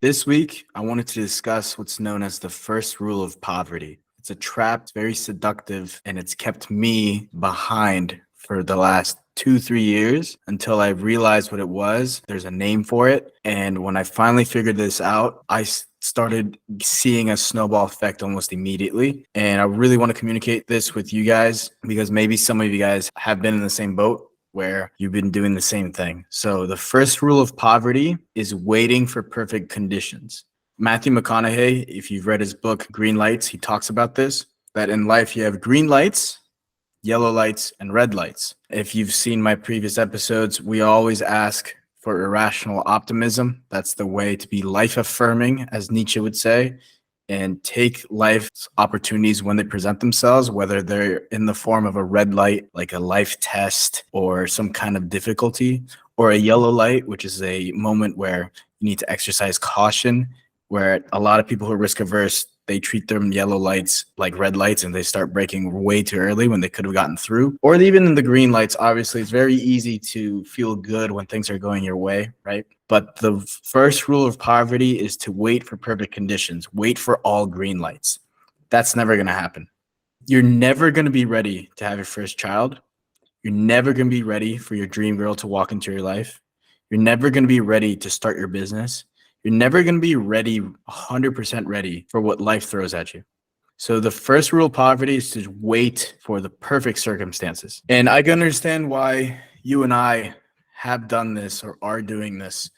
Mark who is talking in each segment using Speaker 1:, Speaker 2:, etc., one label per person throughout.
Speaker 1: This week, I wanted to discuss what's known as the first rule of poverty. It's a trap, it's very seductive, and it's kept me behind for the last 2-3 years until I realized what it was. There's a name for it. And when I finally figured this out, I started seeing a snowball effect almost immediately. And I really want to communicate this with you guys because maybe some of you guys have been in the same boat where you've been doing the same thing. So the first rule of poverty is waiting for perfect conditions. Matthew McConaughey, if you've read his book, Green Lights, he talks about this, that in life you have green lights, yellow lights, and red lights. If you've seen my previous episodes, we always ask for irrational optimism. That's the way to be life affirming, as Nietzsche would say, and take life's opportunities when they present themselves, whether they're in the form of a red light, like a life test or some kind of difficulty, or a yellow light, which is a moment where you need to exercise caution, where a lot of people who are risk averse, they treat them yellow lights like red lights and they start braking way too early when they could have gotten through. Or even in the green lights, obviously, it's very easy to feel good when things are going your way, right? But the first rule of poverty is to wait for perfect conditions. Wait for all green lights. That's never going to happen. You're never going to be ready to have your first child. You're never going to be ready for your dream girl to walk into your life. You're never going to be ready to start your business. You're never going to be ready, 100% ready for what life throws at you. So the first rule of poverty is to wait for the perfect circumstances. And I can understand why you and I have done this or are doing this.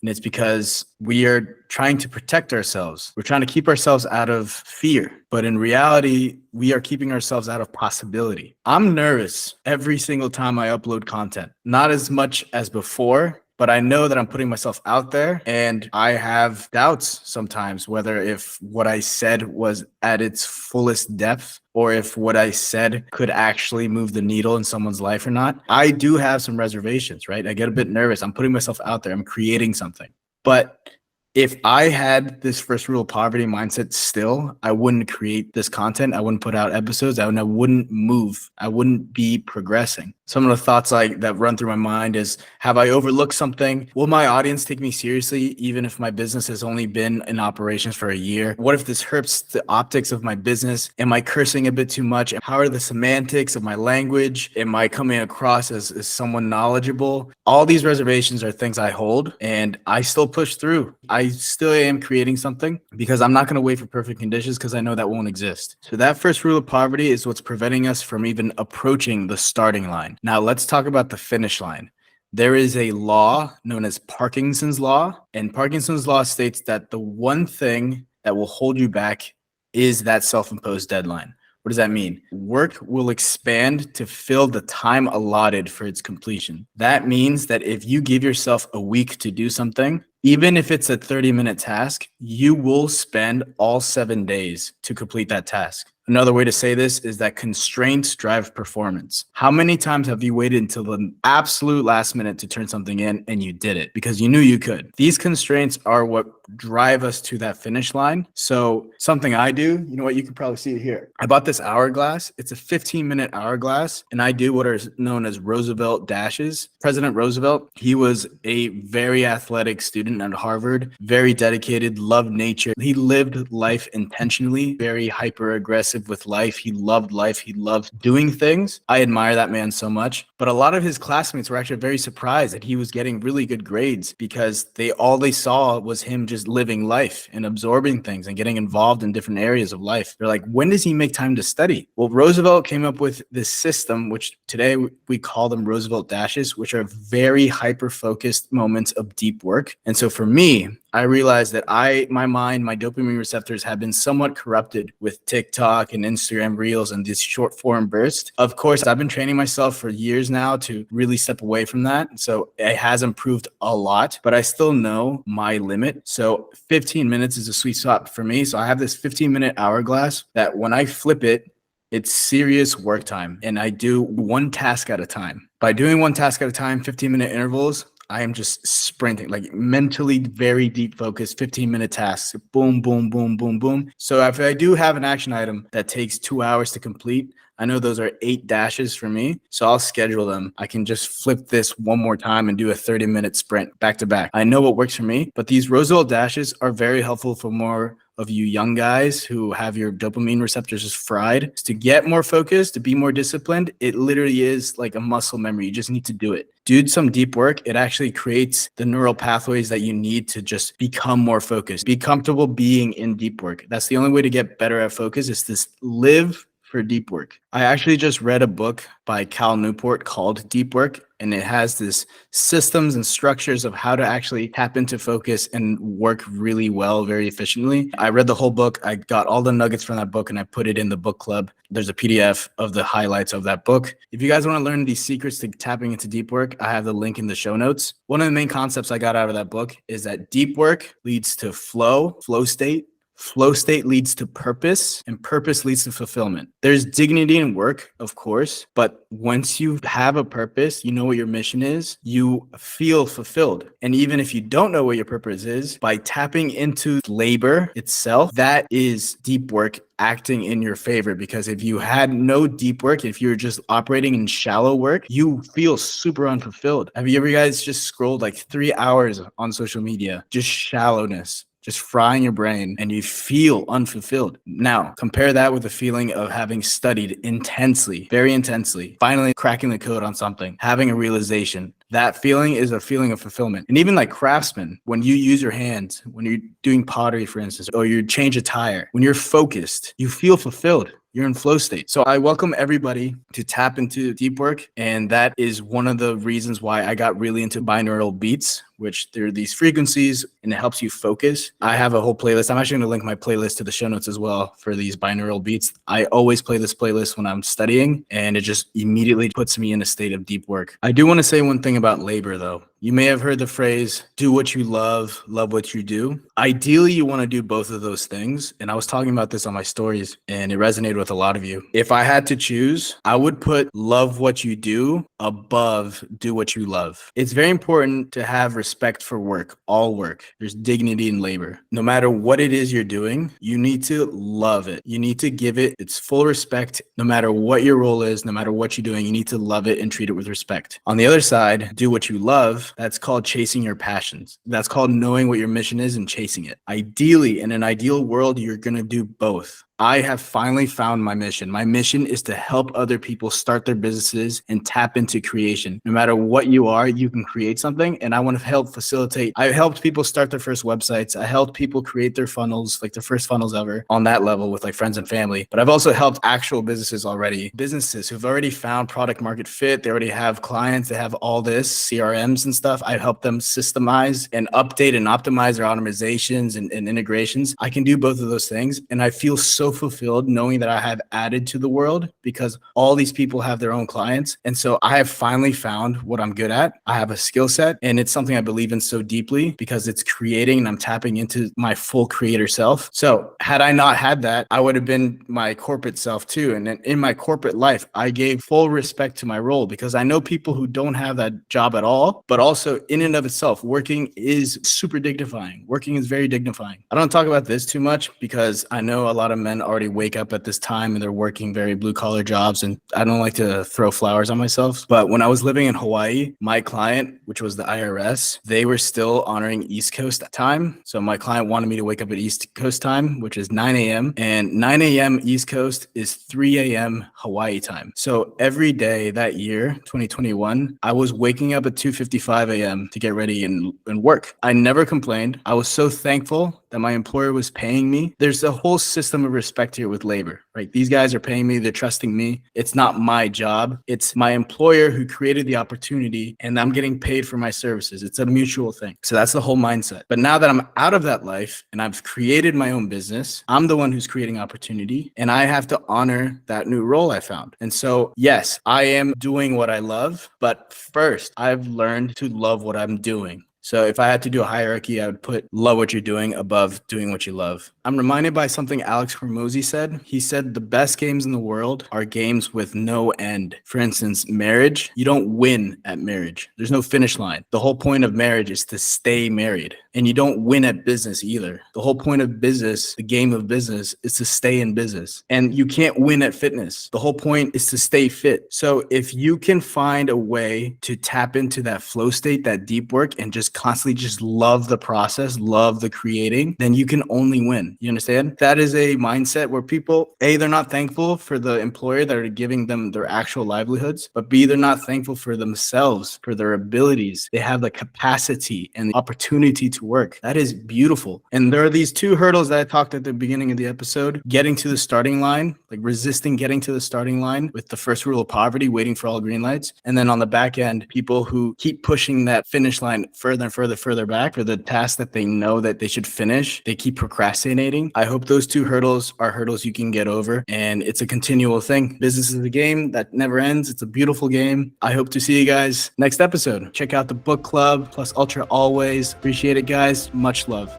Speaker 1: And it's because we are trying to protect ourselves. We're trying to keep ourselves out of fear. But in reality, we are keeping ourselves out of possibility. I'm nervous every single time I upload content. Not as much as before, but I know that I'm putting myself out there and I have doubts sometimes whether if what I said was at its fullest depth or if what I said could actually move the needle in someone's life or not. I do have some reservations, right? I get a bit nervous. I'm putting myself out there. I'm creating something. But if I had this first rule of poverty mindset still, I wouldn't create this content. I wouldn't put out episodes. I wouldn't move. I wouldn't be progressing. Some of the thoughts that run through my mind is, have I overlooked something? Will my audience take me seriously even if my business has only been in operations for a year? What if this hurts the optics of my business? Am I cursing a bit too much? How are the semantics of my language? Am I coming across as someone knowledgeable? All these reservations are things I hold and I still push through. I still am creating something because I'm not going to wait for perfect conditions because I know that won't exist. So that first rule of poverty is what's preventing us from even approaching the starting line. Now let's talk about the finish line. There is a law known as Parkinson's law, and Parkinson's law states that the one thing that will hold you back is that self-imposed deadline. What does that mean? Work will expand to fill the time allotted for its completion. That means that if you give yourself a week to do something, even if it's a 30-minute task, you will spend all 7 days to complete that task. Another way to say this is that constraints drive performance. How many times have you waited until the absolute last minute to turn something in and you did it because you knew you could? These constraints are what drive us to that finish line. So something I do, you know what, you can probably see it here. I bought this hourglass. It's a 15-minute hourglass, and I do what are known as Roosevelt dashes. President Roosevelt, he was a very athletic student at Harvard, very dedicated, loved nature. He lived life intentionally, very hyper aggressive with life. He loved life. He loved doing things. I admire that man so much. But a lot of his classmates were actually very surprised that he was getting really good grades because all they saw was him just living life and absorbing things and getting involved in different areas of life. They're like, when does he make time to study? Well, Roosevelt came up with this system, which today we call them Roosevelt dashes, which are very hyper-focused moments of deep work. And so for me, I realized that my mind, my dopamine receptors have been somewhat corrupted with TikTok and Instagram Reels and this short form burst. Of course, I've been training myself for years now to really step away from that. So it has improved a lot, but I still know my limit. So 15 minutes is a sweet spot for me. So I have this 15-minute hourglass that when I flip it, it's serious work time. And I do one task at a time. By doing one task at a time, 15-minute intervals, I am just sprinting, like mentally very deep focused, 15-minute tasks. Boom, boom, boom, boom, boom. So if I do have an action item that takes 2 hours to complete, I know those are 8 dashes for me. So I'll schedule them. I can just flip this one more time and do a 30-minute sprint back to back. I know what works for me, but these Roosevelt dashes are very helpful for more of you young guys who have your dopamine receptors just fried. To get more focused, to be more disciplined, it literally is like a muscle memory. You just need to do it. Do some deep work. It actually creates the neural pathways that you need to just become more focused. Be comfortable being in deep work. That's the only way to get better at focus, is to live for deep work. I actually just read a book by Newport called Deep Work, and it has this systems and structures of how to actually tap into focus and work really well, very efficiently. I read the whole book. I got all the nuggets from that book and I put it in the book club. There's a PDF of the highlights of that book. If you guys want to learn these secrets to tapping into deep work, I have the link in the show notes. One of the main concepts I got out of that book is that deep work leads to flow state. Flow state leads to purpose, and purpose leads to fulfillment. There's dignity in work, of course, but once you have a purpose, you know what your mission is, you feel fulfilled. And even if you don't know what your purpose is, by tapping into labor itself, that is deep work acting in your favor. Because if you had no deep work, if you're just operating in shallow work, you feel super unfulfilled. Have you ever guys just scrolled like 3 hours on social media? Just shallowness, just frying your brain, and you feel unfulfilled. Now, compare that with the feeling of having studied intensely, very intensely, finally cracking the code on something, having a realization. That feeling is a feeling of fulfillment. And even like craftsmen, when you use your hands, when you're doing pottery, for instance, or you change a tire, when you're focused, you feel fulfilled. You're in flow state. So I welcome everybody to tap into deep work. And that is one of the reasons why I got really into binaural beats, which they're these frequencies and it helps you focus. I have a whole playlist. I'm actually going to link my playlist to the show notes as well for these binaural beats. I always play this playlist when I'm studying, and it just immediately puts me in a state of deep work. I do want to say one thing about labor though. You may have heard the phrase, do what you love what you do. Ideally, you want to do both of those things. And I was talking about this on my stories and it resonated with a lot of you. If I had to choose, I would put love what you do above do what you love. It's very important to have respect for work, all work. There's dignity in labor. No matter what it is you're doing, you need to love it. You need to give it its full respect. No matter what your role is, no matter what you're doing, you need to love it and treat it with respect. On the other side, do what you love. That's called chasing your passions. That's called knowing what your mission is and chasing it. Ideally, in an ideal world, you're going to do both. I have finally found my mission. My mission is to help other people start their businesses and tap into creation. No matter what you are, you can create something. And I want to help facilitate. I helped people start their first websites. I helped people create their funnels, like their first funnels ever on that level with like friends and family. But I've also helped actual businesses already, businesses who've already found product market fit. They already have clients. They have all this CRMs and stuff. I've helped them systemize and update and optimize their automatizations and integrations. I can do both of those things. And I feel so fulfilled knowing that I have added to the world because all these people have their own clients. And so I have finally found what I'm good at. I have a skill set and it's something I believe in so deeply because it's creating and I'm tapping into my full creator self. So had I not had that, I would have been my corporate self too. And then in my corporate life, I gave full respect to my role because I know people who don't have that job at all, but also in and of itself, working is super dignifying. Working is very dignifying. I don't talk about this too much because I know a lot of men already wake up at this time and they're working very blue collar jobs. And I don't like to throw flowers on myself. But when I was living in Hawaii, my client, which was the IRS, they were still honoring East Coast time. So my client wanted me to wake up at East Coast time, which is 9 a.m. And 9 a.m. East Coast is 3 a.m. Hawaii time. So every day that year, 2021, I was waking up at 2:55 a.m. to get ready and work. I never complained. I was so thankful that my employer was paying me. There's a whole system of respect here with labor, right? These guys are paying me. They're trusting me. It's not my job. It's my employer who created the opportunity and I'm getting paid for my services. It's a mutual thing. So that's the whole mindset. But now that I'm out of that life and I've created my own business, I'm the one who's creating opportunity and I have to honor that new role I found. And so, yes, I am doing what I love, but first I've learned to love what I'm doing. So if I had to do a hierarchy, I would put love what you're doing above doing what you love. I'm reminded by something Alex Hormozy said. He said the best games in the world are games with no end. For instance, marriage, you don't win at marriage. There's no finish line. The whole point of marriage is to stay married. And you don't win at business either. The whole point of business, the game of business, is to stay in business. And you can't win at fitness. The whole point is to stay fit. So if you can find a way to tap into that flow state, that deep work, and just constantly just love the process, love the creating, then you can only win. You understand? That is a mindset where people, A, they're not thankful for the employer that are giving them their actual livelihoods, but B, they're not thankful for themselves, for their abilities. They have the capacity and the opportunity to work. That is beautiful. And there are these two hurdles that I talked at the beginning of the episode: getting to the starting line, like resisting getting to the starting line with the first rule of poverty, waiting for all green lights. And then on the back end, people who keep pushing that finish line further and further back for the task that they know that they should finish. They keep procrastinating. I hope those two hurdles are hurdles you can get over. And it's a continual thing. Business is a game that never ends. It's a beautiful game. I hope to see you guys next episode. Check out the book club plus Ultra always. Appreciate it, guys. Much love.